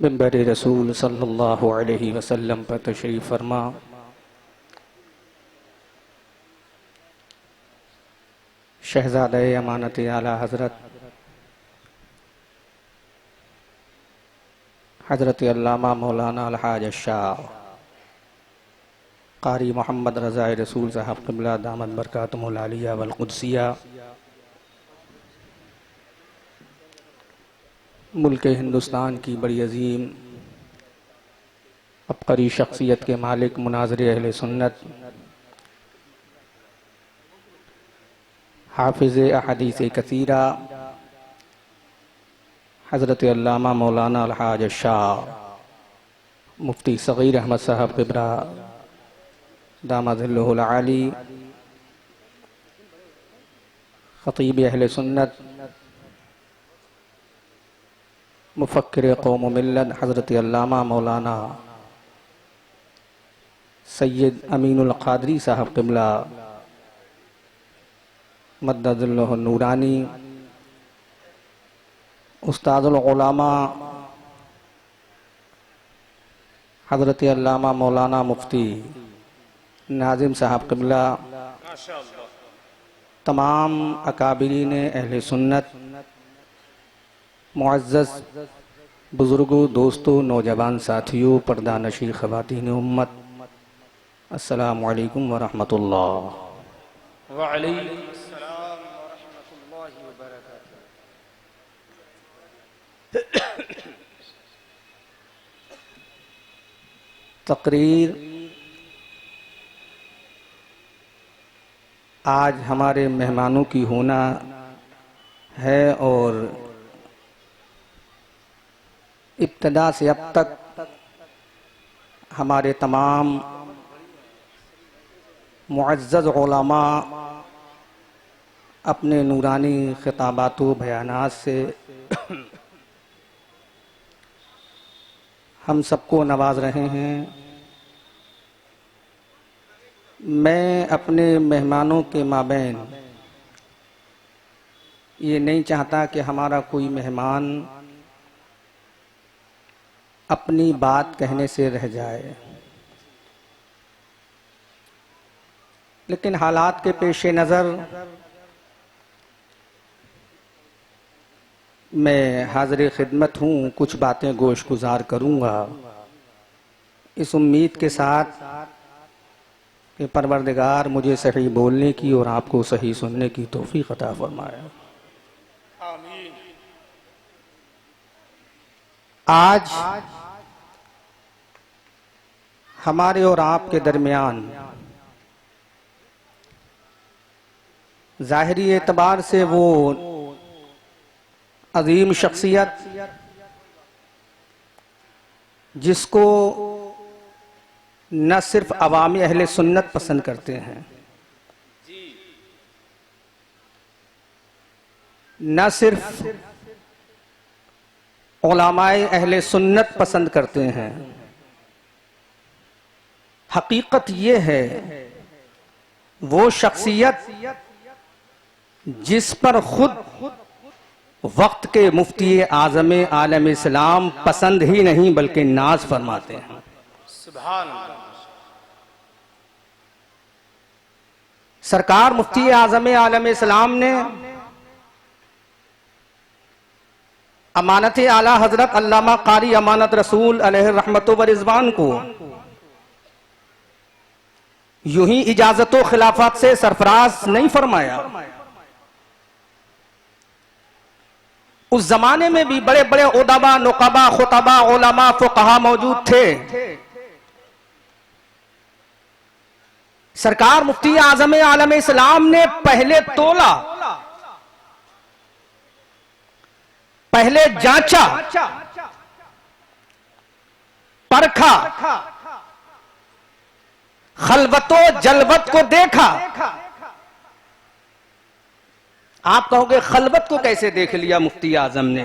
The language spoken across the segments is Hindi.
मिंबर रसूल सल्लल्लाहु अलैहि वसल्लम पर तशरीफ़ फरमा। शहज़ादे अमानत आला हज़रत अल्लामा मौलाना अलहाज शाह क़ारी मोहम्मद रज़ा रसूल साहब क़िबला दामत बरकातुहुल आलिया वल क़ुद्सिया मुल्क हिंदुस्तान की बड़ी अजीम अबक़री शख्सियत के मालिक मुनाज़िर अहले सुन्नत हाफ़िज़ अहादीस कसीरा हज़रत अल्लामा मौलाना अलहाज शाह मुफ्ती सग़ीर अहमद साहब क़िबला दामदिल्लहुल आली ख़तीब अहले सुन्नत मुफ़क्किर कौम मिल्लत हज़रत अल्लामा मौलाना सैयद अमीनुल क़ादरी साहब क़िबला मद्ददुल्लाह नूरानी उस्तादुल उलमा हज़रत अल्लामा मौलाना मुफ्ती नाज़िम साहब क़िबला तमाम अकाबिरीन अहले सुन्नत मुअज़्ज़ज़ बुज़ुर्गों दोस्तों नौजवान साथियों पर्दा नशी ख़वातीन उम्मत अस्सलामु अलैकुम व रहमतुल्लाह। व अलैकुम अस्सलाम व रहमतुल्लाहि व बरकातुहू। तकरीर आज हमारे मेहमानों की होना है और इब्तदा से अब तक हमारे तमाम मुअज़्ज़ज़ उलमा अपने नूरानी खिताबात व बयानात से हम सबको नवाज रहे हैं। मैं अपने मेहमानों के माबैन ये नहीं चाहता कि हमारा कोई मेहमान अपनी बात कहने से रह जाए, लेकिन हालात के पेश नज़र मैं हाज़िर खिदमत हूँ, कुछ बातें गोश गुजार करूँगा इस उम्मीद के साथ कि परवरदिगार मुझे सही बोलने की और आपको सही सुनने की तौफीक अता फरमाए। आमीन। आज हमारे और आपके दरमियान ज़ाहिरी एतबार से वो अजीम शख्सियत जिसको न सिर्फ अवामी अहले सुन्नत पसंद करते हैं, न सिर्फ उलमाए अहले सुन्नत पसंद करते हैं, हकीकत ये है वो शख्सियत जिस पर खुद वक्त के मुफ्ती आज़म आलम इस्लाम पसंद ही नहीं बल्कि नाज फरमाते हैं। सुभान अल्लाह। सरकार मुफ्ती आज़म आलम इस्लाम ने अमानत आला हजरत अल्लामा क़ारी अमानत रसूल अलैहि रहमत व रिज़वान को यूं ही इजाजत व खिलाफत से सरफराज नहीं फरमाया। उस जमाने में भी बड़े बड़े उदबा नुक़बा खुतबा उलमा फुक़हा मौजूद थे। सरकार मुफ्ती आज़म आलम इस्लाम ने पहले तोला, पहले जांचा, परखा, खलवतो जलवत को देखा। आप कहोगे खलवत को कैसे देख लिया मुफ्ती आजम ने?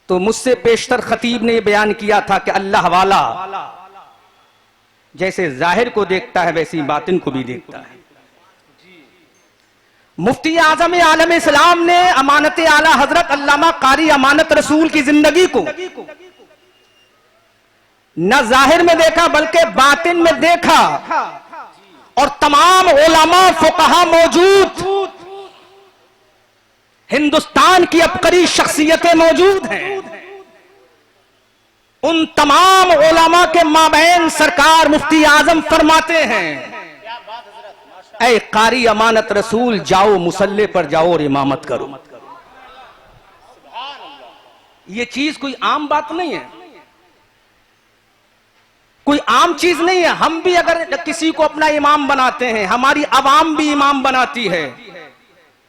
तो मुझसे पेशतर खतीब ने बयान किया था कि अल्लाह वाला जैसे जाहिर को देखता है वैसी बातिन को भी देखता है। मुफ्ती आजम आलम इस्लाम ने अमानत आला हजरत अल्लामा कारी अमानत रसूल की जिंदगी को न जाहिर में देखा बल्कि बातिन में देखा, और तमाम उलमा फुकहा मौजूद, हिंदुस्तान की अबकरी शख्सियतें मौजूद हैं। उन तमाम उलमा के माबैन सरकार मुफ्ती आजम फरमाते हैं, ऐ कारी अमानत रसूल, जाओ मुसल्ले पर जाओ और इमामत करो। ये चीज कोई आम बात नहीं है, कोई आम चीज नहीं है। हम भी अगर किसी को अपना इमाम बनाते हैं, हमारी आवाम भी इमाम बनाती है,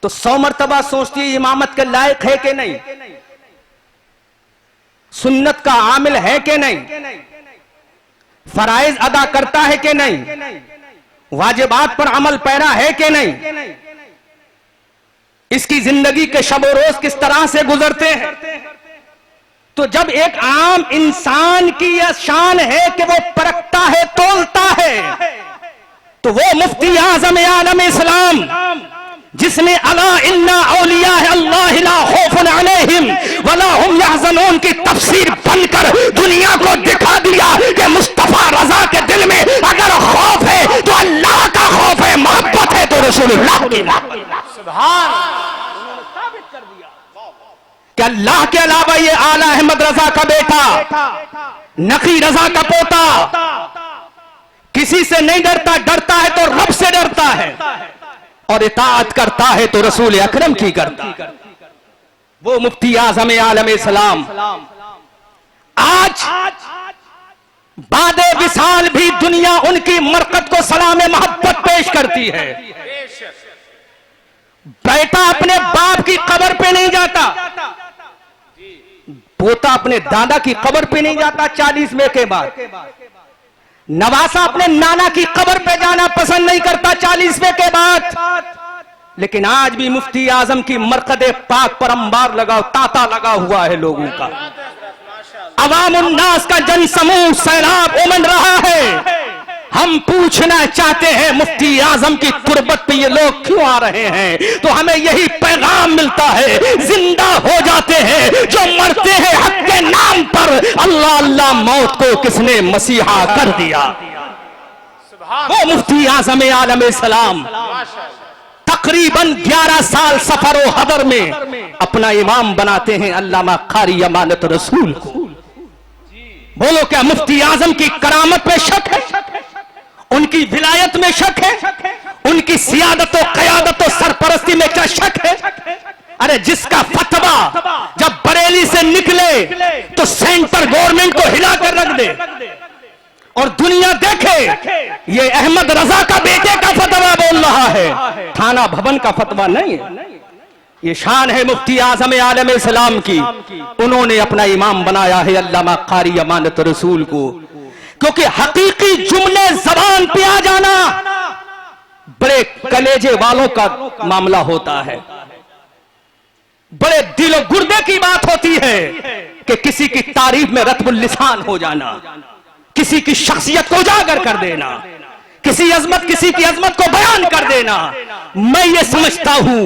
तो 100 मर्तबा सोचती है इमामत के लायक है कि नहीं, सुन्नत का आमिल है कि नहीं, फराइज अदा करता है कि नहीं, वाजिबात पर अमल पैरा है कि नहीं, इसकी जिंदगी के शबो रोज किस तरह से गुजरते हैं। तो जब एक आम इंसान की यह शान है कि वो परखता है, तोलता है, तो वो मुफ्ती आजम आलम इस्लाम जिसने अला इन्ना औलिया अल्लाह ला खौफुन अलैहिम वला हुम यहज़नून की तफसीर बनकर दुनिया को दिखा दिया कि मुस्तफा रजा के दिल में अगर खौफ है तो अल्लाह का खौफ है, मोहब्बत है तो रसूलुल्लाह की मोहब्बत। सुभान कि अल्लाह के अलावा ये आला अहमद रजा का बेटा, नकी रजा का पोता किसी से नहीं डरता, डरता है तो रब से डरता है, और इताअत करता है तो रसूल अकरम की करता है। वो मुफ्ती आज़म आलम इस्लाम आज बादे विसाल भी दुनिया उनकी मरकत को सलाम मोहब्बत पेश करती है। बेटा अपने बाप की कब्र पे नहीं जाता, पोता अपने दादा की कब्र पे नहीं जाता 40वें के बाद, नवासा अपने नाना की कब्र पे जाना पसंद नहीं करता 40वें के बाद। लेकिन आज भी मुफ्ती आजम की मरकदे पाक पर अंबार लगाओ, तांता लगा हुआ है लोगों का। अवाम उन्नास का जन समूह सैलाब उमड़ रहा है। हम पूछना चाहते हैं मुफ्ती आजम की तुरबत पे ये लोग क्यों आ रहे हैं? तो हमें यही पैगाम मिलता है, जिंदा हो जाते हैं जो मरते हैं हक के नाम पर। अल्लाह अल्लाह मौत को किसने मसीहा कर दिया? वो मुफ्ती आजम आलम सलाम तकरीबन 11 साल सफर व हदर में अपना इमाम बनाते हैं अल्लामा कारी अमानत रसूल को। बोलो क्या मुफ्ती आजम की करामत पे शक है? उनकी विलायत में शक है? उनकी सियादत और क़यादत और सरपरस्ती में क्या शक है? अरे जिसका फतवा जब बरेली से निकले तो सेंटर गवर्नमेंट को हिला कर रख दे और दुनिया देखे ये अहमद रजा का बेटे का फतवा बोल रहा है, थाना भवन का फतवा नहीं है। ये शान है मुफ्ती आजम आलम इस्लाम की। उन्होंने अपना इमाम बनाया है अल्लामा कारी अमानत रसूल को, क्योंकि हकीकी जुमले जबान पे आ जाना बड़े कलेजे वालों का मामला होता है, बड़े दिलो गुर्दे की बात होती है कि किसी की तारीफ में रत्बुल लिसान हो जाना, किसी की शख्सियत को उजागर कर देना, किसी की अजमत को बयान कर देना। मैं ये समझता हूं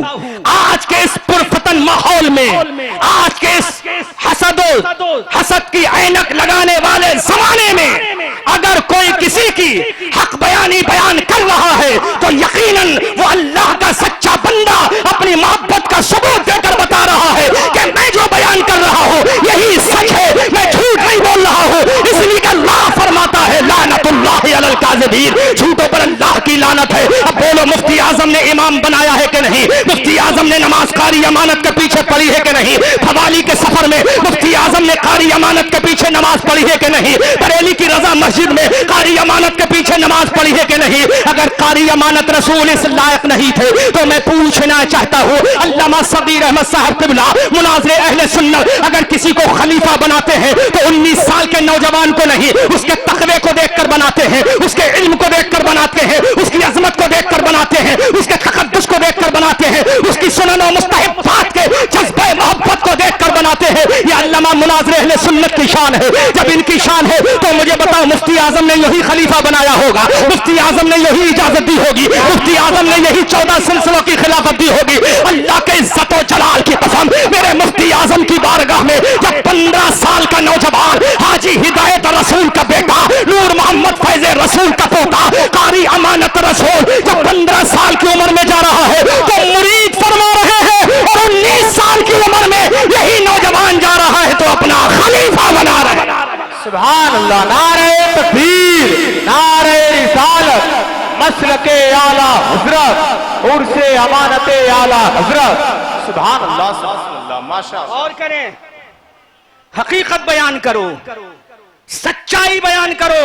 आज के इस पुरफतन माहौल में, आज के इस हसद की ऐनक लगाने वाले जमाने में अगर कोई किसी की हक बयानी बयान कर रहा है तो यकीनन वो अल्लाह का सच्चा बंदा अपनी मोहब्बत का सबूत देकर बता रहा है कि मैं जो बयान कर रहा हूं यही सच है, मैं झूठ नहीं बोल रहा हूं। इसलिए अल्लाह फरमाता है लानतुल्लाहि अलल काज़िबीन, झूठों पर अल्लाह की लानत है। अब बोलो मुफ्ती आजम ने इमाम बनाया है कि नहीं? मुफ्ती आजम ने नमाज कारी अमानत के पीछे पढ़ी है कि नहीं? फवाली के सफर में मुफ्ती आजम ने कारी अमानत के पीछे नमाज पढ़ी है कि नहीं? बरेली की रजा मस्जिद में कारी अमानत के पीछे नमाज पढ़ी है कि नहीं? अगर कारी अमानत रसूल इस लायक नहीं थे तो मैं पूछना चाहता हूँ, अल्लामा सगीर अहमद साहब क़िबला मुनाज़िर अहले सुन्नत अगर किसी को खलीफा बनाते हैं तो 19 साल के नौजवान को नहीं, उसके तकवे को देखकर बनाते हैं, उसके इल्म को देखकर बनाते हैं, उसकी अजमत को देखकर बनाते हैं, उसके तकद्दुस को देखकर बनाते हैं, उसकी सुनन और मुस्तहिब्बात के जज्बे मोहब्बत को देखकर बनाते हैं। या अल्लामा मुनाज़िर अहले सुन्नत की शान है। जब इनकी शान है तो मुझे बताओ मुफ्ती आजम ने यही खलीफा बनाया होगा, मुफ्ती आजम ने यही इजाजत दी होगी, मुफ्ती आजम ने यही 14 सिलसिलों की खिलाफत दी होगी। अल्लाह के इज्जत और जलाल की कसम, मेरे मुफ्ती आजम की बारगाह में जब 15 साल का नौजवान हाजी हिदायत रसूल का बेटा नूर मोहम्मद फैज़ रसूल का पोता कारी अमानत रसूल जब 15 साल की उम्र में जा रहा है तो मुरीद फरमा रहे हैं, और 19 साल की उम्र में यही नौजवान जा रहा है तो अपना खलीफा बना रहे हैं। सुभान अल्लाह। नारे तकबीर, नारे रिसालत, मसलके आला हजरत, उर्से अमानते आला हजरत। सुभान अल्लाह, सुभान अल्लाह, माशाअल्लाह। और करें, हकीकत बयान करो, सच्चाई बयान करो,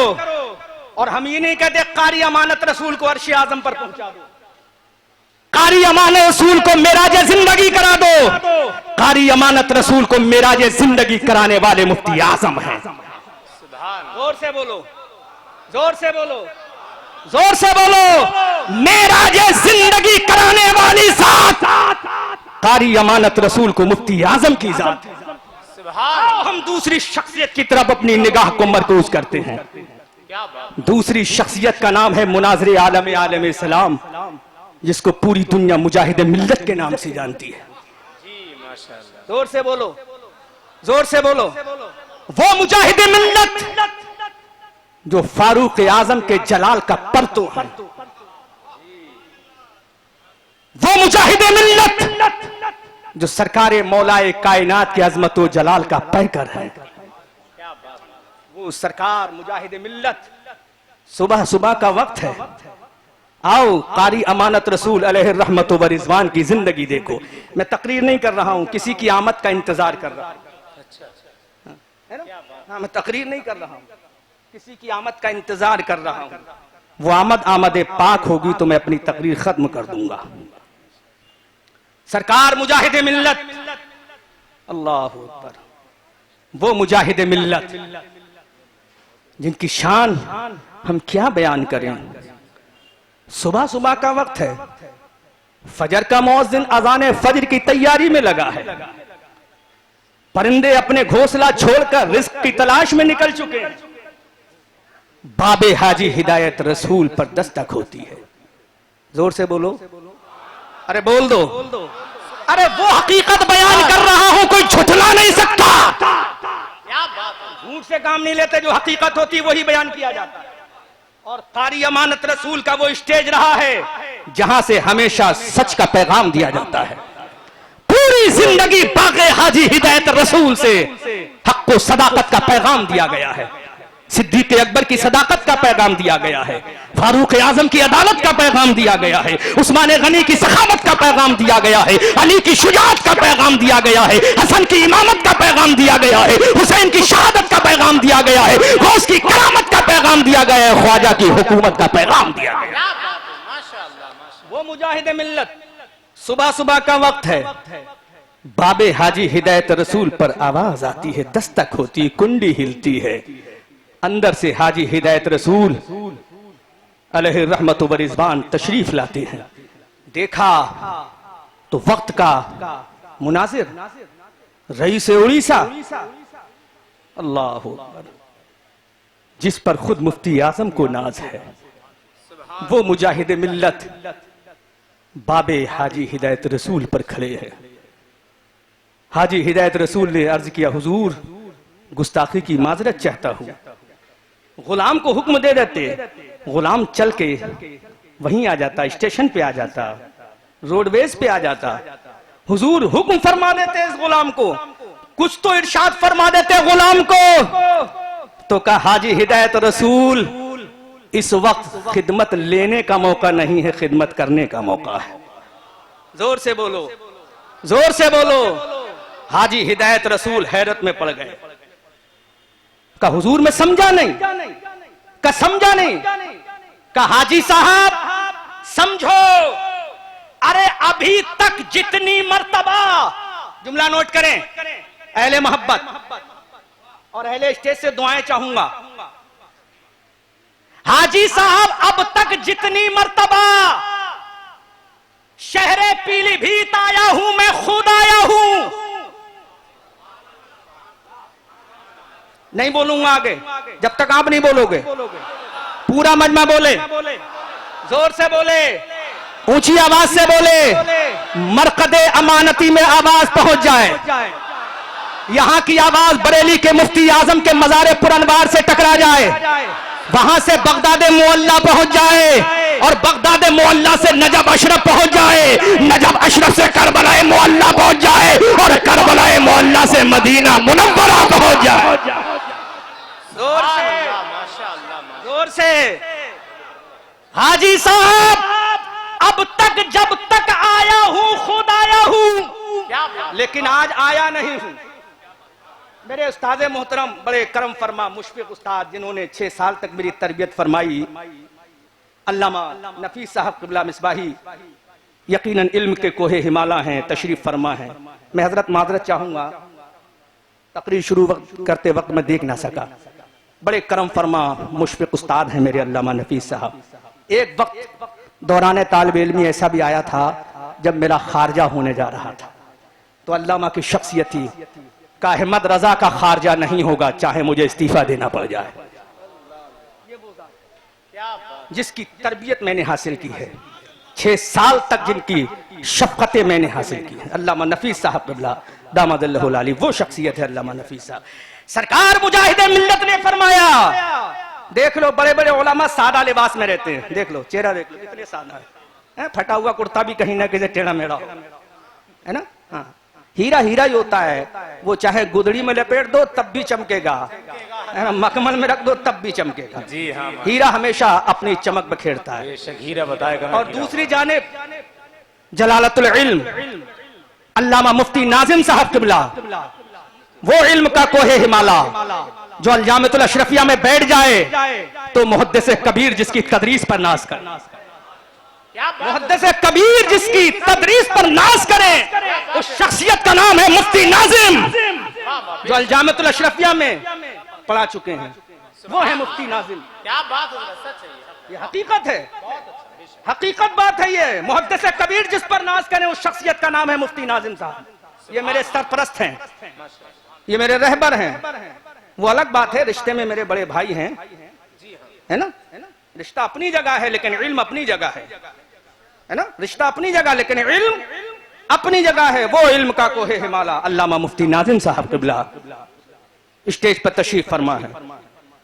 और हम ये नहीं कहते कारी अमानत रसूल को अर्श आजम पर पहुंचा दो, कारी अमानत रसूल को मेराज जिंदगी करा दो। कारी अमानत रसूल को मेराज जिंदगी कराने वाले मुफ्ती आजम हैं। जोर से बोलो, जोर से बोलो, जोर से बोलो, मेराज जिंदगी कराने वाली जात कारी अमानत रसूल को मुफ्ती आजम की जात है। हम दूसरी शख्सियत की तरफ अपनी निगाह को मरकूज करते हैं। दूसरी शख्सियत का नाम है मुनाज़िर आलम आलम इस्लाम, जिसको पूरी दुनिया मुजाहिद मिल्लत के नाम से जानती है। जोर से बोलो, जोर से बोलो, वो मुजाहिद मिल्लत जो फारूक आजम के जलाल का परतो है, वो मुजाहिद मिल्लत जो सरकारे मौलाए कायनात की अजमत व जलाल का पैकर है। वो सरकार मुजाहिद मिल्लत, सुबह सुबह का वक्त है, आओ कारी अमानत रसूल अलैहि रहमत व रिजवान की जिंदगी देखो। मैं तकरीर नहीं कर रहा हूं, किसी की आमद का इंतजार कर रहा हूं। हाँ, मैं तकरीर नहीं कर रहा हूं, किसी की आमद का इंतजार कर रहा हूं। वो आमद पाक होगी तो मैं अपनी तकरीर खत्म कर दूंगा। सरकार मुजाहिद मिल्लत, अल्लाह अकबर, वो मुजाहिद मिल्लत जिनकी शान हम क्या बयान करें। सुबह सुबह का वक्त है, फजर का मुअज्जिन अज़ान फजर की तैयारी में लगा है, परिंदे अपने घोंसला छोड़कर रिस्क की तलाश में निकल चुके हैं। बाबे हाजी हिदायत रसूल पर दस्तक होती है। जोर से बोलो, अरे बोल दो, अरे वो हकीकत बयान कर रहा हूं, कोई झुठला नहीं सकता। झूठ से काम नहीं लेते, जो हकीकत होती वही बयान किया जाता है। और कारी अमानत रसूल का वो स्टेज रहा है जहां से हमेशा सच का पैगाम दिया जाता है। पूरी जिंदगी बागे हाजी हिदायत रसूल से हक को सदाकत का पैगाम दिया गया है, सिद्दीक अकबर की सदाकत का पैगाम दिया गया है, फारूक आजम की अदालत का पैगाम दिया गया है, उस्मान गनी की सखावत का पैगाम दिया गया है, अली की शुजाअत का पैगाम दिया गया है, हसन की इमामत का पैगाम दिया गया है, हुसैन की शहादत का पैगाम दिया गया है, गौस की करामत का पैगाम दिया गया है, ख्वाजा की हुकूमत का पैगाम दिया गया है। वो मुजाहिद मिल्लत, सुबह सुबह का वक्त है, बाबे हाजी हिदायत रसूल पर आवाज आती है, दस्तक होती है, कुंडी हिलती है, अंदर से हाजी हिदायत रसूल अलैहि रहमत व रिजवान तशरीफ लाते हैं। देखा तो वक्त का मुनाजिर रईस उड़ीसा, अल्लाह अकबर, जिस पर खुद मुफ्ती आजम को नाज है, वो मुजाहिद मिल्लत बाबे हाजी हिदायत रसूल पर खड़े हैं। हाजी हिदायत रसूल ने अर्ज किया, हुजूर गुस्ताखी की माजरत चाहता हूं। गुलाम को हुक्म दे देते, गुलाम चल के वहीं आ जाता, स्टेशन पे आ जाता, रोडवेज पे आ जाता। हुजूर हुक्म फरमा देते इस गुलाम को, कुछ तो इरशाद फरमा देते गुलाम को। तो कहा हाजी हिदायत रसूल, इस वक्त खिदमत लेने का मौका नहीं है, खिदमत करने का मौका है। जोर से बोलो, जोर से बोलो। हाजी हिदायत रसूल हैरत में पड़ गए, का हुजूर में समझा नहीं, का समझा नहीं, का हाजी साहब समझो, अरे अभी तक जितनी मर्तबा, जुमला नोट करें, अहले मोहब्बत और अहले स्टेज से दुआएं चाहूंगा। हाजी साहब अब तक जितनी मर्तबा शहरे पीलीभीत आया हूं, मैं खुद आया हूं, नहीं बोलूंगा आगे जब तक आप नहीं बोलोगे। पूरा मजमा बोले, जोर से बोले, ऊंची आवाज से बोले, मरकदे अमानती में आवाज पहुंच जाए। यहां की आवाज बरेली के मुफ्ती आजम के मज़ारे पुरनवार से टकरा जाए, वहां से बगदाद मोहल्ला पहुंच जाए, और बगदाद मोहल्ला से नजब अशरफ पहुंच जाए, नजब अशरफ से करबलाए मोहल्ला पहुंच जाए, और करबलाए मोहल्ला से मदीना मुनव्वरा पहुंच जाए। जोर से, जोर से। हाजी साहब, अब तक जब तक आया हूं खुद आया हूं, लेकिन आज आया नहीं हूं। मेरे उस्ताद मोहतरम बड़े करम फरमा मुशफिक उस्ताद, जिन्होंने 6 साल तक मेरी तरबियत फरमाई, अल्लामा नफीस साहब क़िबला मिसबाही, यकीनन इल्म के कोहे हिमाला हैं, तशरीफ फरमा है। मैं हजरत माजरत चाहूंगा, तकरीर शुरू करते वक्त मैं देख ना सका। बड़े करम फरमा मुशफिक उस्ताद हैं मेरे अल्लामा नफीस साहब। एक वक्त दौरान तालिब इल्मी ऐसा भी आया था जब मेरा खारजा होने जा रहा था, तो अल्लामा की शख्सियत थी का अहमद रजा का खारजा नहीं होगा चाहे मुझे इस्तीफा देना पड़ जाए। जिसकी तरबियत मैंने हासिल की है, 6 साल तक जिनकी शफकतें मैंने हासिल की है, अल्लामा नफीस साहब क़िबला दामदल्लाहुल आली, वो शख्सियत है अल्लामा नफीस साहब। सरकार मुजाहिद मिल्लत ने फरमाया, देख लो बड़े बड़े उलमा सादा लिबास में रहते हैं, देख लो चेहरा देख लो कितने सादा है, फटा हुआ कुर्ता भी कहीं ना कहीं टेढ़ा मेढ़ा है ना। हाँ, हीरा हीरा ही होता है, वो चाहे गुदड़ी में लपेट दो तब भी चमकेगा, है ना, मखमल में रख दो तब भी चमकेगा। जी हाँ, हीरा हमेशा अपनी चमक बखेरता है। हीरा बताएगा। और दूसरी जानिब जलालतुल इल्म अल्लामा मुफ्ती नाजिम साहब क़िबला, वो इल्म का कोहे हिमाला जो अलजामतुल अशरफिया में बैठ जाए तो मुहद्दिस कबीर जिसकी तदरीस पर नाज कर, मुहद्दिस कबीर जिसकी तदरीस पर नाज करे, उस शख्सियत का नाम है मुफ्ती नाजिम, जो अलजामतुल अशरफिया में पढ़ा चुके हैं, वो है मुफ्ती नाजिम। क्या बात हो रहा है, सच है ये हकीकत है, हकीकत बात है। ये मुहद्दिस कबीर जिस पर नाज करें उस शख्सियत का नाम है मुफ्ती नाजिम साहब। ये मेरे सरपरस्त हैं, ये मेरे रहबर हैं। वो अलग बात है, रिश्ते में मेरे बड़े भाई हैं, है ना, रिश्ता अपनी जगह है लेकिन इल्म अपनी जगह है ना, रिश्ता अपनी जगह लेकिन इल्म अपनी जगह है। वो इल्म का कोहे हिमाला अल्लामा मुफ्ती नाजिम साहब क़िबला स्टेज पर तशरीफ फरमा है।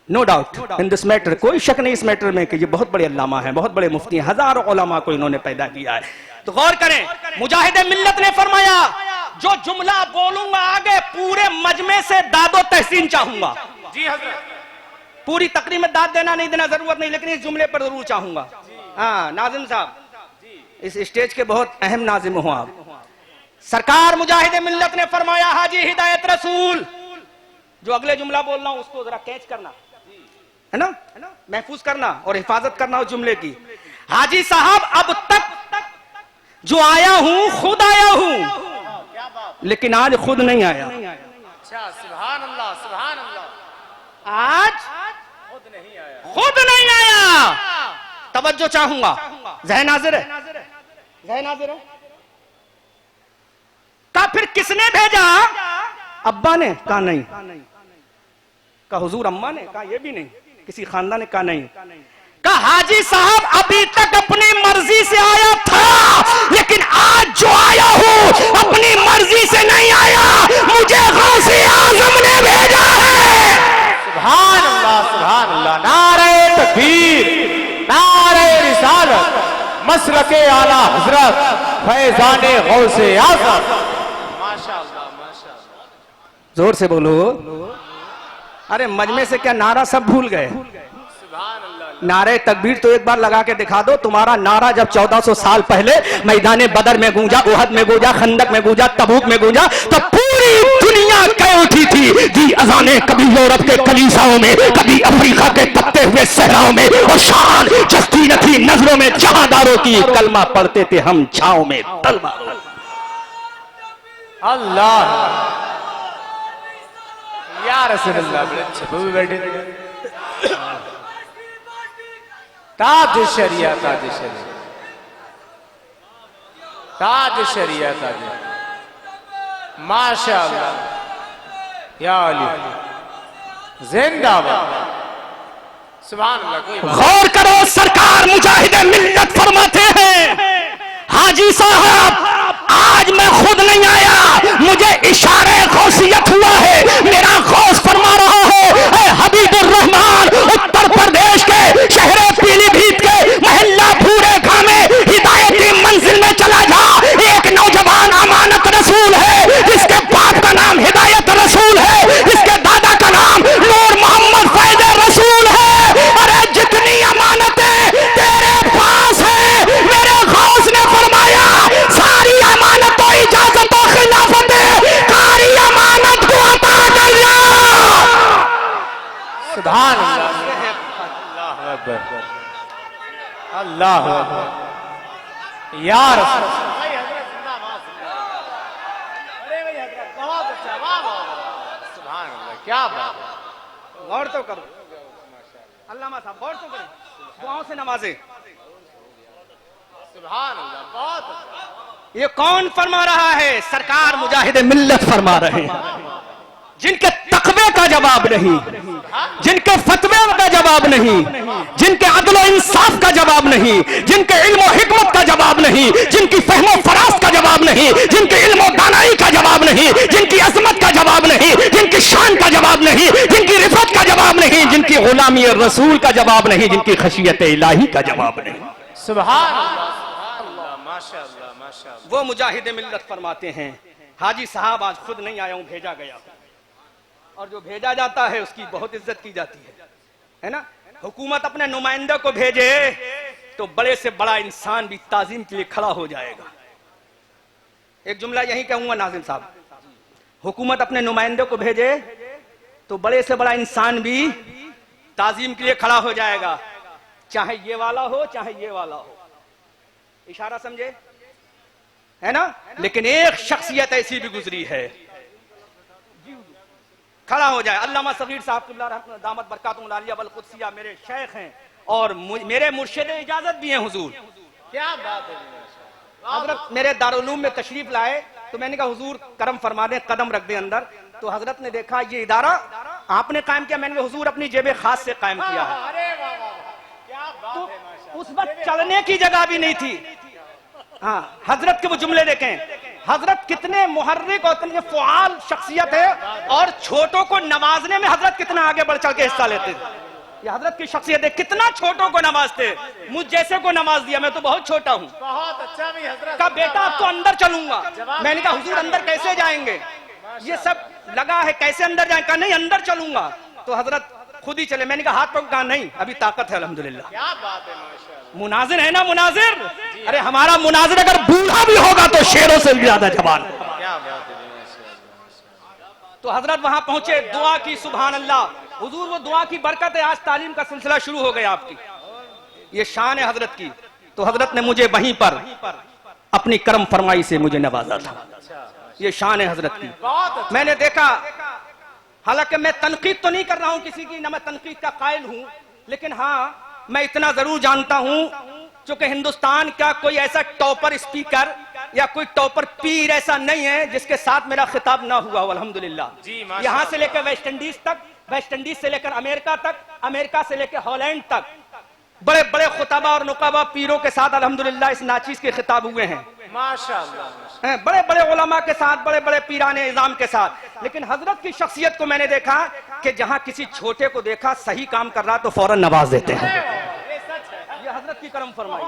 No doubt in this matter, कोई शक नहीं इस मैटर में कि ये बहुत बड़े अल्लामा हैं, बहुत बड़े मुफ्ती हैं, हजारों उलमा को इन्होंने पैदा किया है। तो गौर करें, मुजाहिद मिल्लत ने फरमाया, जो जुमला बोलूंगा आगे पूरे मजमे से दादो तहसीन चाहूंगा। जी हजरत, पूरी तकरीर में दाद देना नहीं देना जरूरत नहीं, लेकिन इस जुमले पर जरूर चाहूंगा। हाँ नाजिम साहब, इस स्टेज के बहुत अहम नाजिम हो आप। सरकार मुजाहिद मिल्लत ने फरमाया, हाजी हिदायत रसूल, जो अगले जुमला बोल रहा हूं उसको जरा कैच करना, है ना, महफूज करना और हिफाजत करना उस जुमले की। हाजी साहब, अब तक जो आया हूं खुद आया हूं, लेकिन आज खुद नहीं आया। अच्छा, सुभान अल्लाह, सुभान अल्लाह। आज खुद नहीं आया। तवज्जो चाहूंगा, ज़हन हाज़िर है, ज़हन हाज़िर है। का फिर किसने भेजा? अब्बा ने कहा नहीं, का हुजूर अम्मा ने कहा ये भी नहीं, किसी खानदान ने कहा नहीं, कहा हाजी साहब अभी तक अपनी मर्जी से आया था, लेकिन आज जो आया हूं अपनी मर्जी से नहीं आया, मुझे गौसे आज़म ने भेजा है। सुभान अल्लाह, सुभान अल्लाह। नारे तकबीर, नारे रिसालत, मसलके आला हजरत फैजाने गौसे आज़म। माशाअल्लाह, माशाअल्लाह। जोर से बोलो। अरे मजमे से क्या नारा सब भूल गए? नारे तकबीर तो एक बार लगा के दिखा दो। तुम्हारा नारा जब 1400 साल पहले मैदान बदर में गूंजा, उहद में गूंजा, खंदक में गूंजा, तबूक में गूंजा, तो पूरी दुनिया कह उठी थी दी अजाने, कभी यूरोप के कलीसाओं में, कभी अफ्रीका के तपते हुए सहराओं में, और शान जस्ती न थी नजरों में जहांदारों की, कलमा पढ़ते थे हम छांव में तलवारों। अल्लाह या रसूलुल्लाह, बड़े बैठे ताज शरिया, ताज शरिया, ताज शरिया, ताज। माशाअल्लाह या अली, जिंदाबाद। सुभान अल्लाह। कोई बात गौर करो, सरकार मुजाहिद मिल्लत फरमाते हैं, हाजी साहब आज मैं खुद नहीं आया, मुझे इशारे गौसियत हुआ है, मेरा गौस फरमा रहा है, ऐ हबीबुर रहमान उत्तर प्रदेश के शहर पीलीभीत के मोहल्ला भूरे गांव में हिदायती मंजिल में चला जा। एक नौजवान अमानत रसूल है जिसके बाप का नाम हिदायत रसूल है, जिसके दादा का नाम नूर मोहम्मद फैज रसूल है। अरे जितनी अमानतें तेरे पास है, मेरे गौस ने फरमाया सारी अमानत और इजाजत और खिलाफत कारी अमानत को अता कर जा। सुभान अल्लाह। अल्लाह अकबर, अल्लाह अकबर। या रसूल भाई हजरत जिंदाबाद। अरे भाई हजरत बहुत अच्छा, वाह वाह। सुभान अल्लाह, क्या बात है। गौर तो करो अल्लामा साहब, गौर तो करें, दुआओं से नवाजे। सुभान अल्लाह, बहुत अच्छा। ये कौन फरमा रहा है? सरकार मुजाहिद मिल्लत फरमा रहे हैं, जिनके तकवे का जवाब नहीं, जिनके फतवे का जवाब नहीं, जिनके अदल और इंसाफ का जवाब नहीं, जिनके इल्म और हिकमत का जवाब नहीं, जिनकी फहमो फरास्त का जवाब नहीं, जिनके इल्म और दानाई का जवाब नहीं, जिनकी अजमत का जवाब नहीं, जिनकी शान का जवाब नहीं, जिनकी रिफत का जवाब नहीं, जिनकी गुलामी और रसूल का जवाब नहीं, जिनकी खशियत इलाही का जवाब नहीं। सुभान अल्लाह, माशाअल्लाह माशाअल्लाह। वो मुजाहिद मिल्लत फरमाते हैं, हाजी साहब आज खुद नहीं आया हूं, भेजा गया, और जो भेजा जाता है उसकी बहुत इज्जत की जाती है ना। हुकूमत अपने नुमाइंदे को भेजे तो बड़े से बड़ा इंसान भी ताजीम के लिए खड़ा हो जाएगा। एक जुमला यही कहूंगा नाज़िम साहब, हुकूमत अपने नुमाइंदे को भेजे तो बड़े से बड़ा इंसान भी ताजीम के लिए खड़ा हो जाएगा, चाहे ये वाला हो चाहे ये वाला हो। इशारा समझे है ना। लेकिन एक शख्सियत ऐसी भी गुजरी है, खड़ा हो जाए। अल्लामा सगीर साहब दामत बरकातुहुल आलिया वल कुद्सिया मेरे शेख हैं और मेरे मुर्शिद इजाजत भी हैं हुजूर। क्या बात है। हजरत मेरे दारुल में तशरीफ लाए तो मैंने कहा हुजूर करम फरमा दें, कदम रख दें अंदर। तो हजरत ने देखा ये इदारा आपने कायम किया। मैंने कहा हुजूर अपनी जेब खास से कायम किया है। अरे वाह वाह, क्या बात है माशाअल्लाह। उस वक्त चलने की जगह भी नहीं थी। हाँ, हजरत के वो जुमले देखें, हजरत कितने मुहर्रिक और कितने फ़ुआल शख्सियत है, और छोटों को नवाजने में हजरत कितना आगे बढ़ चल के हिस्सा लेते थे। ये हजरत की शख्सियत है, कितना छोटों को नवाजते। मुझ जैसे को नवाज दिया, मैं तो बहुत छोटा हूँ। बहुत अच्छा भी हजरत का बेटा आपको अंदर चलूंगा। मैंने कहा हुजूर अंदर कैसे जाएंगे, ये सब लगा है कैसे अंदर जाएंगे। कहा नहीं अंदर चलूंगा। तो हजरत खुद ही चले। मैंने कहा हाथ पकड़, कहा नहीं अभी ताकत है अल्हम्दुलिल्लाह। क्या बात है माशाअल्लाह। मुनाजिर है ना मुनाजिर। अरे हमारा मुनाजिर अगर बूढ़ा भी होगा तो शेरों से भी ज्यादा जवान। क्या बात है माशाअल्लाह। तो हजरत वहां पहुंचे, दुआ की, सुभान अल्लाह। हुजूर वो दुआ की बरकत है, आज तालीम का सिलसिला शुरू हो गया आपकी। ये शान है हजरत की। तो हजरत ने मुझे वहीं पर अपनी करम फरमाई से मुझे नवाजा था। ये शान है हजरत की। मैंने देखा, हालांकि मैं तनकीद तो नहीं कर रहा हूं किसी की, ना मैं तनकीद का कायल हूं, लेकिन हाँ मैं इतना जरूर जानता हूं क्योंकि हिंदुस्तान का कोई ऐसा टॉपर स्पीकर या कोई टॉपर पीर ऐसा नहीं है जिसके साथ मेरा खिताब ना हुआ हो अल्हम्दुलिल्लाह। यहां से लेकर वेस्ट इंडीज तक, वेस्ट इंडीज से लेकर अमेरिका तक, अमेरिका से लेकर हॉलैंड तक बड़े बड़े खुताबा और नुकाबा पीरों के साथ अल्हम्दुलिल्लाह इस नाचीज के खिताब हुए हैं माशाअल्लाह। बड़े बड़े उलमा के साथ, बड़े बड़े पीराने इज़ाम के साथ। लेकिन हजरत की शख्सियत को मैंने देखा कि जहां किसी छोटे को देखा सही काम कर रहा तो फौरन नवाज देते हैं। ये हजरत की करम फरमाई।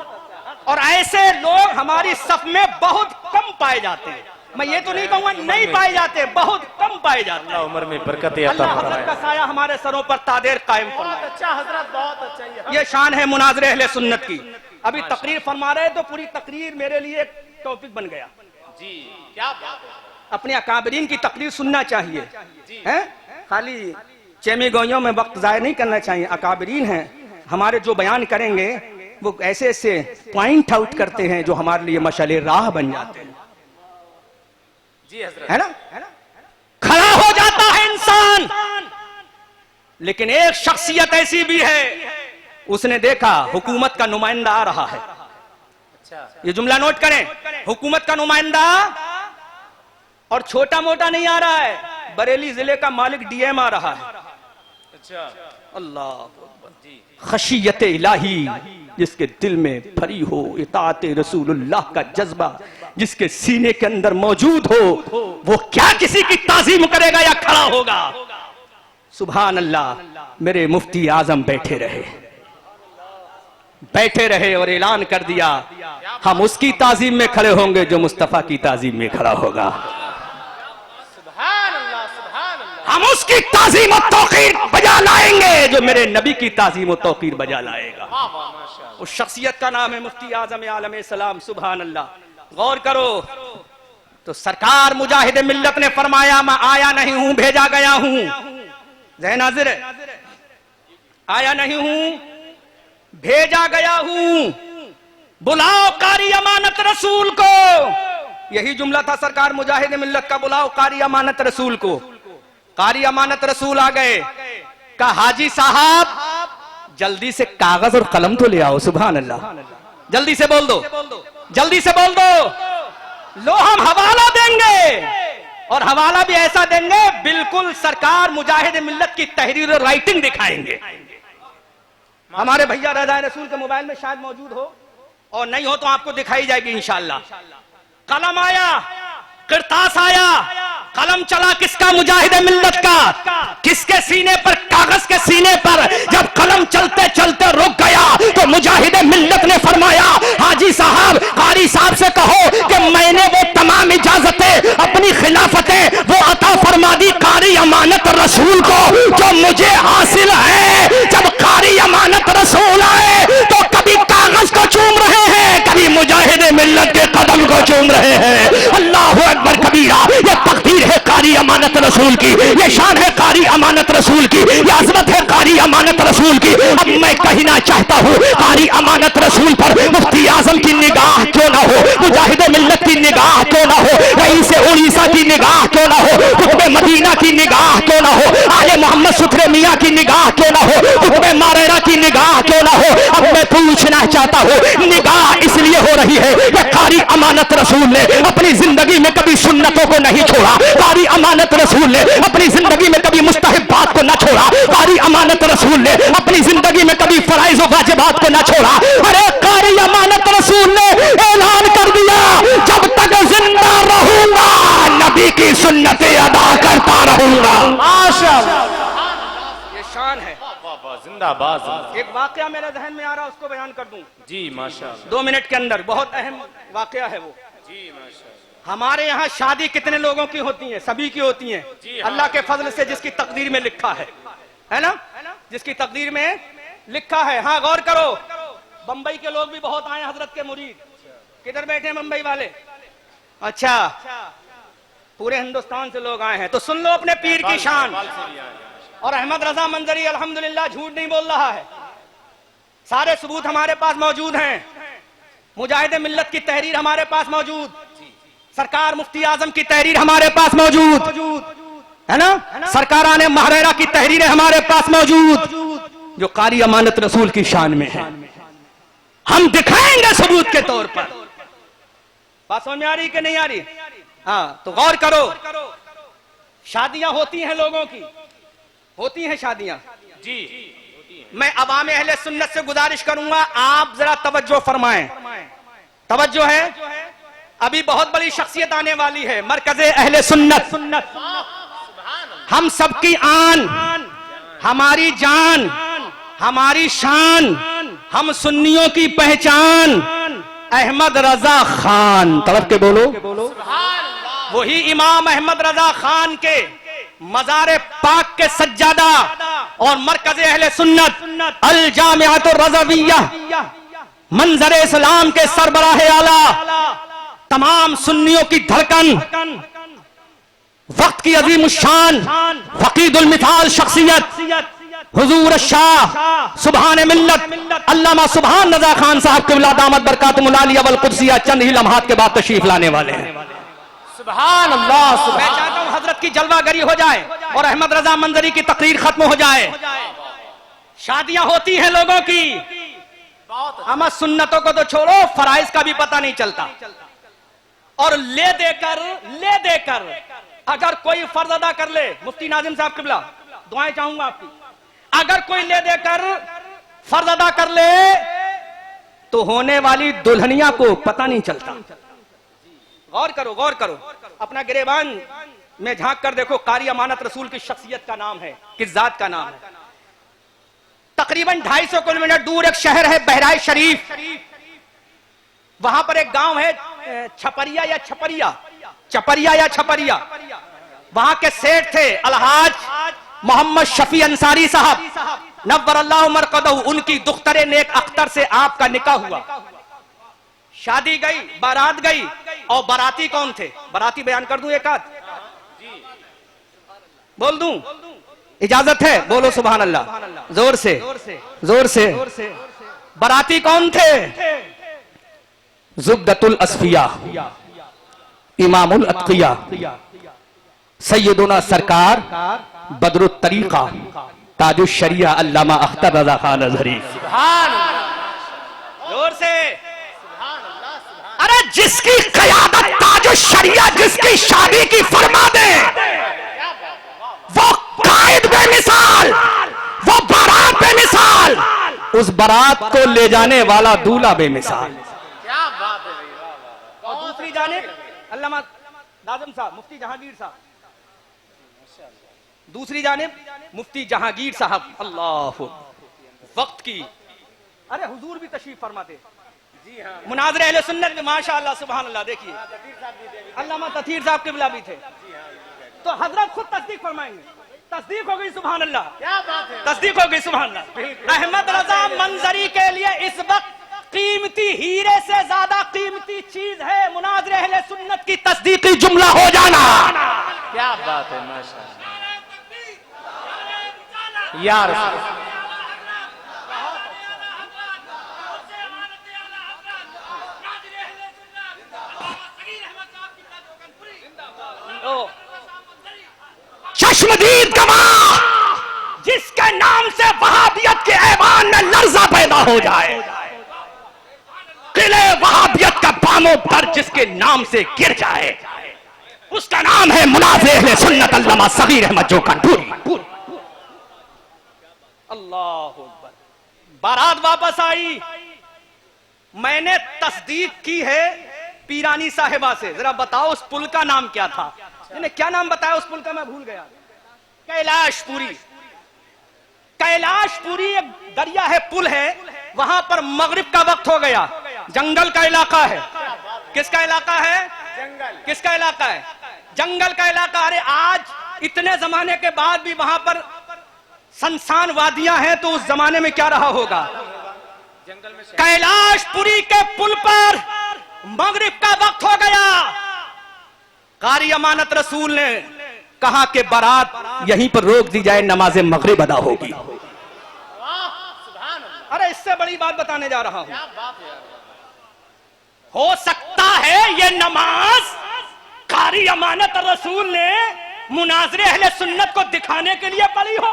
और ऐसे लोग हमारी सफ में बहुत कम पाए जाते हैं। मैं ये तो नहीं कहूंगा नहीं पाए जाते, बहुत कम पाए जाते हैं। उम्र में बरकत अल्लाह हजरत का साया हमारे सरों पर तादेर कायम फरमाए। अच्छा हजरत, बहुत अच्छा। ये शान है मुनाज़िर अहले सुन्नत की। अभी तकरीर फरमा रहे तो पूरी तकरीर मेरे लिए एक टॉपिक बन गया। जी क्या बात है। अपने अकाबरीन की तकरीर सुनना चाहिए, हैं? खाली चेमी गोइयों में वक्त जाया नहीं करना चाहिए। अकाबरीन हैं हमारे, जो बयान करेंगे वो ऐसे ऐसे पॉइंट आउट करते हैं जो हमारे लिए मशाले राह बन जाते हैं। जी हजरत, है ना? खड़ा हो जाता है इंसान। लेकिन एक शख्सियत ऐसी भी है, उसने देखा हुकूमत का नुमाइंदा आ रहा है। अच्छा ये जुमला नोट करें, हुकूमत का नुमाइंदा, और छोटा मोटा नहीं आ रहा है, बरेली जिले का मालिक डीएम आ रहा है। अच्छा अल्लाह खशियत इलाही जिसके दिल में भरी हो, इताअत रसूलुल्लाह का जज्बा जिसके सीने के अंदर मौजूद हो, वो क्या किसी की ताजीम करेगा या खड़ा होगा? सुभान अल्लाह। मेरे मुफ्ती आजम बैठे रहे और ऐलान कर दिया, हम उसकी ताजीम में खड़े होंगे जो मुस्तफा की ताजीम में खड़ा होगा। सुभान अल्लाह, सुभान अल्लाह। हम उसकी ताजीम और तौकीर बजा लाएंगे जो मेरे नबी की ताजीम और तौकीर बजा लाएगा। वाह वाह, माशाअल्लाह। उस शख्सियत का नाम है मुफ्ती आजम आलम सलाम। सुभान अल्लाह। गौर करो तो सरकार मुजाहिद मिल्लत ने फरमाया, मैं आया नहीं हूं, भेजा गया हूं। ज़हन हाज़िर है? आया नहीं हूं, भेजा गया हूं। बुलाओ कारी अमानत रसूल को। यही जुमला था सरकार मुजाहिद मिल्लत का, बुलाओ कारी अमानत रसूल को। कारी अमानत रसूल आ गए। कहा, हाजी साहब जल्दी से कागज और कलम तो ले आओ। सुभान अल्लाह। जल्दी से बोल दो, जल्दी से बोल दो। लो हम हवाला देंगे, और हवाला भी ऐसा देंगे बिल्कुल सरकार मुजाहिद मिल्लत की तहरीर और राइटिंग दिखाएंगे। हमारे भैया रज़ा रसूल के मोबाइल में शायद मौजूद हो, और नहीं हो तो आपको दिखाई जाएगी इंशाअल्लाह। कलम आया, किरतास आया, कलम चला किसका? मुजाहिद मिल्लत का। किसके सीने पर? कागज के सीने पर। जब कलम चलते चलते रुक गया तो मुजाहिद मिल्लत ने फरमाया, हाजी साहब कारी साहब से कहो कि मैंने वो तमाम इजाजतें, अपनी खिलाफतें वो अता फरमा दी कारी अमानत रसूल को जो मुझे हासिल है। जब कारी अमानत रसूल आए तो कभी कागज को चूम रहे हैं, कभी मुजाहिद मिल्लत के कदम को चूम रहे हैं। अल्लाहु अकबर कबीरा। ये तकदीर है कारी अमानत रसूल की, ये शान है कारी अमानत रसूल की, ये अजमत है कारी अमानत रसूल की। अब मैं कहना चाहता हूँ, कारी अमानत रसूल पर मुफ्ती आजम की निगाह क्यों ना हो, मुजाहिद मिल्लत की निगाह क्यों ना हो, रईस उड़ीसा की निगाह क्यों ना हो, कुतुब मदीना की निगाह क्यों ना हो, आले मोहम्मद शुक्र मियाँ की निगाह क्यों ना हो, कुतुब मारेरा की निगाह क्यों ना हो। अब मैं पूछना चाहता हूँ, निगाह इसलिए हो रही है कि कारी अमानत रसूल ने अपनी जिंदगी में कभी सुन्नतों को नहीं छोड़ा। कारी अमानत रसूल ने अपनी जिंदगी में कभी मुस्तहब्बात को न छोड़ा। कारी अमानत रसूल ने अपनी जिंदगी में कभी फराइज और वाजिबात को न छोड़ा। अरे कारी अमानत रसूल ने ऐलान कर दिया, जब तक जिंदा रहूंगा नबी की सुन्नतें अदा करता रहूंगा। माशाअल्लाह, ये शान है। वाह वाह, जिंदाबाद, जिंदाबाद। एक वाकया मेरे जहन में आ रहा, उसको बयान कर दूं जी माशाअल्लाह। 2 मिनट के अंदर। बहुत अहम वाकया है वो। जी माशाअल्लाह। हमारे यहाँ शादी कितने लोगों की होती है? सभी की होती है, जी हाँ। अल्लाह के फजल से, जिसकी तकदीर में लिखा है ना, जिसकी तकदीर में लिखा है। हाँ गौर करो, बंबई के लोग भी बहुत आए हजरत के मुरीद। किधर बैठे हैं मुंबई वाले? अच्छा, पूरे हिंदुस्तान से लोग आए हैं। तो सुन लो अपने पीर की शान। और अहमद रजा मंजरी अल्हम्दुलिल्लाह झूठ नहीं बोल रहा है, सारे सबूत हमारे पास मौजूद हैं। मुजाहिद मिल्लत की तहरीर हमारे पास मौजूद, सरकार मुफ्ती आजम की तहरीर हमारे पास मौजूद है ना, सरकाराने महरेरा की तहरीरें हमारे पास मौजूद, जो कारी अमानत रसूल की शान में है। हम दिखाएंगे सबूत के तौर पर। बात समझ में आ रही कि नहीं आ रही? हाँ, तो गौर करो, शादियां होती हैं लोगों की, होती हैं शादियां जी। मैं अवाम अहले सुन्नत से गुजारिश करूंगा, आप जरा तवज्जो फरमाएं। तवज्जो है, अभी बहुत बड़ी शख्सियत आने वाली है, मरकज़े अहले सुन्नत। हम सबकी आन, हमारी जान, हमारी शान, हम सुन्नियों की पहचान, अहमद रजा खान। तड़प के बोलो, वही इमाम अहमद रजा खान के मज़ारे पाक के सज्जादा और मरकज़े अहले सुन्नत अल जामिअतुर रज़विय्या, मंजर इस्लाम के सरबराह आला, तमाम सुन्नियों की धड़कन, वक्त की अजीम शान, फकीदुल मिसाल शख्सियत हुजूर शाह सुभान मिल्लत अल्लामा सुभान रजा खान साहब क़िबला दामत बरकातुहुल आलिया वल कुद्सिया चंद ही लम्हात के बाद तशरीफ लाने वाले हैं। सुभान अल्लाह। मैं चाहता हूं हजरत की जलवागरी हो जाए और अहमद रजा मंजरी की तकरीर खत्म हो जाए। शादियां होती हैं लोगों की, हम सुन्नतों को तो छोड़ो, फराइज का भी पता नहीं चलता। और ले देकर अगर कोई फर्ज अदा कर ले, मुफ्ती नाजिम साहब क़िबला दुआएं चाहूंगा आपकी, अगर कोई ले देकर फर्ज अदा कर ले तो होने वाली दुल्हनिया को पता नहीं चलता। गौर करो, गौर करो, अपना गिरेबान में झांक कर देखो। कारी अमानत रसूल की शख्सियत का नाम है, किस जात का नाम है। तकरीबन 250 किलोमीटर दूर एक शहर है बहराइच शरीफ, वहां पर एक गांव है छपरिया या छपरिया, चपरिया या छपरिया। वहां के सेठ थे अलहाज मोहम्मद शफी अंसारी साहब, नव्वरल्लाहु मरकदहु। उनकी दुख्तरे नेक अख्तर से आपका निकाह हुआ, शादी गई, बारात गई। और बाराती कौन थे? बाराती बयान कर दूं एक आध, बोल दूं? इजाजत है? बोलो सुभान अल्लाह, जोर से, जोर से। बाराती कौन थे? जुब्दतुल अस्फिया, इमामुल अत्किया, सैयदुना सरकार बदरुत तरीका, ताजुश शरिया अल्लामा अख्तर रजा खान अजहरी। जोर से। अरे जिसकी क़यादत ताजुश शरिया, जिसकी शादी की फरमा दे, वो कायद बेमिसाल, वो बारात बेमिसाल, उस बारात को ले जाने वाला दूल्हा बेमिसाल। क्या बात है भाई। और दूसरी जानिब अल्लामा नाज़िम साहब, मुफ्ती जहांगीर साहब, दूसरी जानिब मुफ्ती जहांगीर साहब। अल्लाह वक्त की, अरे हुजूर भी तशरीफ फरमाते। जी हाँ, मुनाज़रे अहले सुन्नत में माशाअल्लाह सुभान अल्लाह। देखिए अल्लामा तथीर साहब के बिला भी थे, तो हजरत खुद तस्दीक फरमाएंगे। तस्दीक हो गई सुभान अल्लाह, क्या बात है। तस्दीक हो गई सुभान अल्लाह। अहमद रजा मंजरी के लिए इस वक्त कीमती हीरे से ज्यादा कीमती चीज है मुनाज़रे अहले सुन्नत की तस्दीकी जुमला हो जाना। क्या बात है, माशाअल्लाह यार। चश्मदीद गवाह, जिसके नाम से वहाबियत के ऐवान में लर्जा पैदा हो जाए, किले वहाबियत का बामो पर जिसके नाम से गिर जाए, उसका नाम है मुनाज़िर अहले सुन्नत अल्लामा सगीर अहमद जोकानपुरी। अल्लाह अकबर। बारात वापस आई, मैंने तस्दीक की है पीरानी साहिबा से, जरा बताओ उस पुल का नाम क्या था? मैंने क्या नाम बताया उस पुल का, मैं भूल गया। कैलाशपुरी। कैलाशपुरी एक दरिया है, पुल है, वहां पर मगरिब का वक्त हो गया, जंगल का इलाका है। किसका इलाका है? जंगल। किसका इलाका है? जंगल का इलाका। अरे आज इतने जमाने के बाद भी वहां पर संसान वादियां हैं, तो उस जमाने में क्या रहा होगा? जंगल में कैलाशपुरी के पुल पर मगरिब का वक्त हो गया। कारी अमानत रसूल ने कहा कि बारात यहीं पर रोक दी जाए, नमाज मगरिब अदा होगी। अरे इससे बड़ी बात बताने जा रहा हूं। क्या बात है। हो सकता है ये नमाज कारी अमानत रसूल ने मुनाज़िर अहले सुन्नत को दिखाने के लिए पढ़ी हो।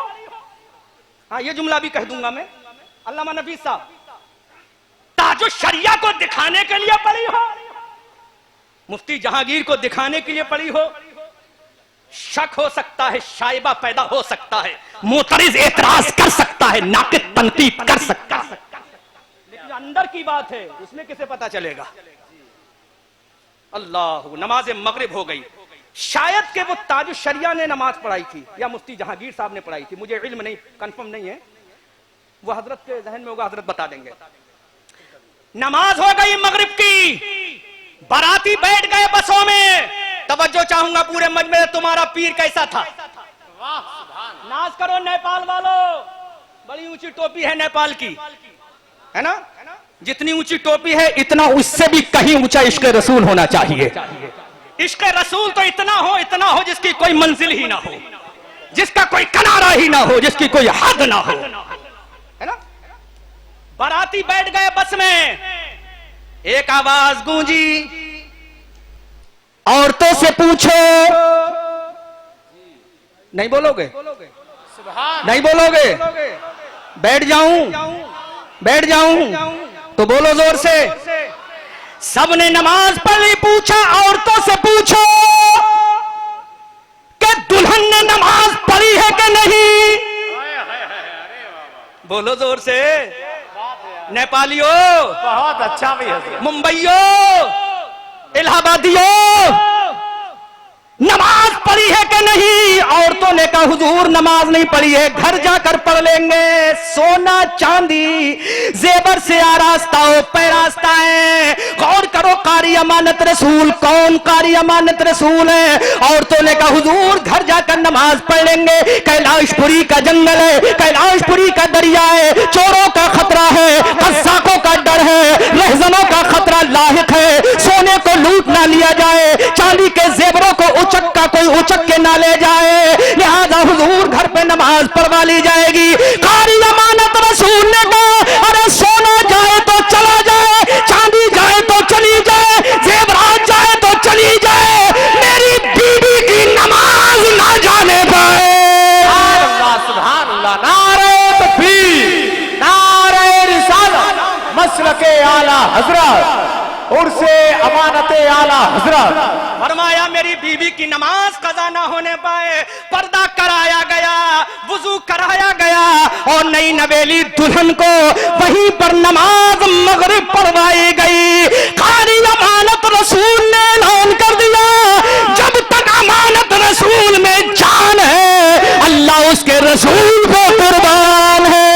हाँ, ये जुमला भी कह दूंगा मैं। अल्लामा नबी साहब ताजुश शरिया को दिखाने के लिए पढ़ी हो, मुफ्ती जहांगीर को दिखाने के लिए पढ़ी हो। शक हो सकता है, शाइबा पैदा हो सकता है, मोतरिज एतराज कर सकता है, नाकिद तनकीद कर सकता है, लेकिन अंदर की बात है उसमें किसे पता चलेगा? अल्लाह। नमाज मगरिब हो गई। शायद कि वो ताजुश शरिया ने नमाज पढ़ाई थी या मुफ्ती जहांगीर साहब ने पढ़ाई थी, मुझे इल्म नहीं, कंफर्म नहीं है, वो हजरत के जहन में होगा, हजरत बता देंगे। नमाज हो गई मगरिब की, बाराती बैठ गए बसों में। तवज्जो चाहूंगा पूरे मजमे में, तुम्हारा पीर कैसा था? वाह सुभान। नाज करो नेपाल वालों, बड़ी ऊंची टोपी है नेपाल की, है ना? जितनी ऊंची टोपी है इतना उससे भी कहीं ऊंचा इश्क रसूल होना चाहिए। इश्क रसूल तो इतना हो जिसकी कोई मंजिल ही ना हो, जिसका कोई किनारा ही ना हो, जिसकी कोई हद ना हो, है ना? बाराती बैठ गए बस में, एक आवाज गूंजी, औरतों से पूछो। नहीं बोलोगे? सुभान। नहीं बोलोगे? बैठ जाऊं? बैठ जाऊं? तो बोलो जोर से। सबने नमाज पढ़ी, पूछा औरतों से पूछो कि दुल्हन ने नमाज पढ़ी है कि नहीं? बोलो जोर से। नेपालियो, बहुत अच्छा भी हजरत। मुंबईयो, इलाहाबादियो, नमाज पढ़ी है कि नहीं? औरतों ने कहा हुजूर नमाज नहीं पढ़ी है, घर जाकर पढ़ लेंगे। सोना चांदी जेवर से आरास्ता हो पैरास्ता है। गौर करो, कारी अमानत रसूल। कौन कारी अमानत रसूल है? औरतों ने कहा हुजूर घर जाकर नमाज पढ़ लेंगे। कैलाशपुरी का जंगल है, कैलाशपुरी का दरिया है, चोरों का खतरा है, कस्साकों का डर है, रहजनों का खतरा लाहिक है। सोने को लूट ना लिया जाए, चांदी के जेवरों को उचक का कोई उचक के ना ले जाए, लिहाजा हुजूर घर पे नमाज पढ़वा ली जाएगी। कारी अमानत रसूल ने कहा अरे सोना जाए तो चला जाए, चांदी जाए तो चली जाए, जेवरात जाए तो चली जाए, मेरी बीवी की नमाज ना जाने पाए। सुभान अल्लाह। नारे तकबीर, नारे रिसालत, मसलके आला हजरत, उर्से अमानते आला हजरत। फरमाया मेरी बीवी की नमाज कज़ा ना होने पाए, पर्दा कराया गया, वुजू कराया गया और नई नवेली दुल्हन को वहीं पर नमाज मगरिब पढ़वाई गई। कारी अमानत रसूल ने ऐलान कर दिया जब तक अमानत रसूल में जान है अल्लाह उसके रसूल को कुर्बान है।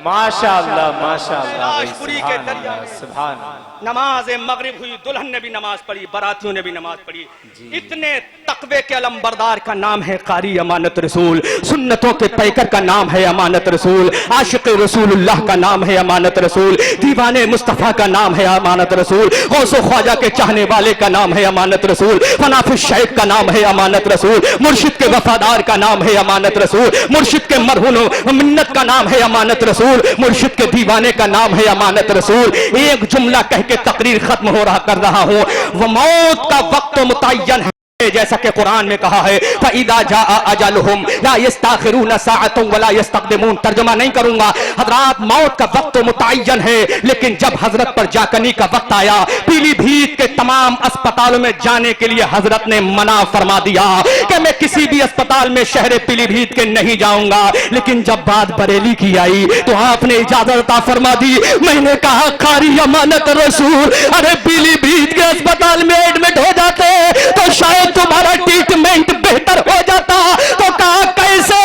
माशाअल्लाह माशाअल्लाह। कैलाशपुरी के दरिया में सुभान नमाज मगरिब हुई, दुल्हन ने भी नमाज पढ़ी, बारातियों ने भी नमाज पढ़ी। इतने तकवे के अलमबरदार का नाम है कारी अमानत रसूल, सुन्नतों के पैकर का नाम है अमानत रसूल, आशिक रसूलुल्लाह का नाम है अमानत रसूल, दीवाने मुस्तफ़ा का नाम है अमानत रसूल, गौसो ख्वाजा के चाहने वाले का नाम है अमानत रसूल, फनाफिश शेख का नाम है अमानत रसूल, मुर्शिद के वफादार का नाम है अमानत रसूल, मुर्शिद के मरहून मिन्नत का नाम है अमानत रसूल, मुर्शिद के दीवाने का नाम है अमानत रसूल। एक जुमला कह के तकरीर खत्म हो रहा कर रहा हूं, वो मौत का वक्त मुतय्यन है जैसा कि कुरान में कहा है फ़इज़ा जाअ अजलहुम ला यस्तअखिरून साअतन वला यस्तक़दिमून। तर्जुमा नहीं करूंगा हजरात, मौत का वक्त मुतय्यन है, लेकिन जब हजरत पर जाकनी का वक्त आया, पीलीभीत के तमाम अस्पतालों में जाने के लिए हजरत ने मना फरमा दिया कि मैं किसी भी अस्पताल में शहर पीलीभीत के नहीं जाऊंगा। लेकिन जब बात बरेली की आई तो आपने इजाजत अता फरमा दी। मैंने कहा कारी अमानत रसूल, अरे पीलीभीत के अस्पताल में एडमिट हो जाते तो शायद तुम्हारा ट्रीटमेंट बेहतर हो जाता। तो कहा कैसे?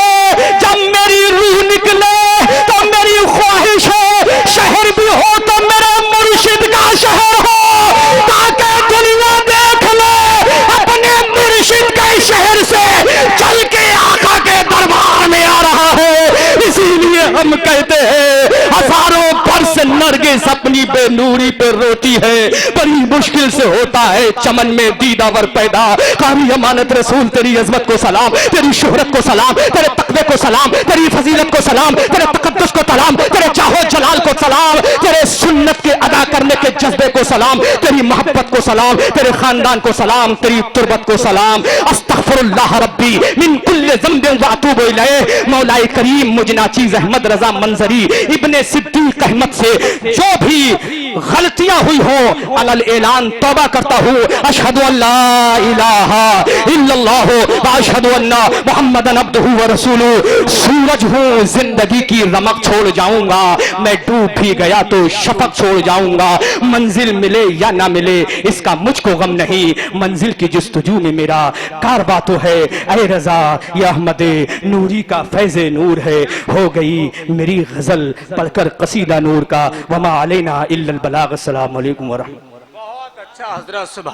जब मेरी रूह निकले तो मेरी ख्वाहिश है शहर भी हो तो मेरे मुर्शिद का शहर हो, ताकि दुनिया देख ले अपने मुर्शिद के शहर से चल के आका के दरबार में आ रहा है। इसीलिए हम कहते हैं हजारों बरस नरगिस अपनी बेनूरी पे रोती है, बड़ी मुश्किल से होता है चमन में दीदावर पैदा। कारी अमानत रसूल तेरी अजमत को सलाम, तेरी शोहरत को सलाम, तेरे तकवे को सलाम, तेरी फजीलत को सलाम, तेरे तकद्दुस को सलाम, तेरे चाहो जलाल को सलाम, तेरे सुन्नत के अदा करने के जज्बे को सलाम, तेरी मोहब्बत को सलाम, तेरे खानदान को सलाम, तेरी तुरबत को सलाम। अस्तगफिरुल्लाह रब्बी मिन कुल्लि ज़ंबिन व अतूबु इलैह। मौलाए करीम मुझ नाचीज़ अहमद रजा मंजरी इब्ने सिद्दीक अहमद से जो भी गलतियां हुई हो अलल ऐलान तौबा करता हूँ। अशहदु अल्ला इलाहा इल्लल्लाह व अशहदु अन्ना मुहम्मदन अब्दुहु व रसूलुहु। सूरज हूँ जिंदगी की रमक छोड़ जाऊंगा, मैं डूब भी गया तो शफक छोड़ जाऊंगा। मंजिल मिले या ना मिले इसका मुझको गम नहीं, मंजिल की जुस्तजू में मेरा कारवा तो है। ऐ रजा ये अहमद नूरी का फैज़े नूर है, हो गई मेरी गजल पढ़कर कसीदा नूर का। वमा अलैना इल्लल बलाग। अस्सलामु अलैकुम व रहमतुल्लाह। बहुत अच्छा हजरत। सुभान